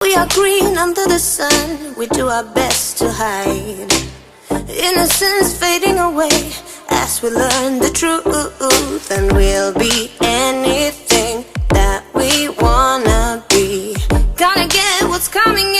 We are green under the sun, we do our best to hide innocence fading away as we learn the truth. And we'll be anything that we wanna be. Gotta get what's coming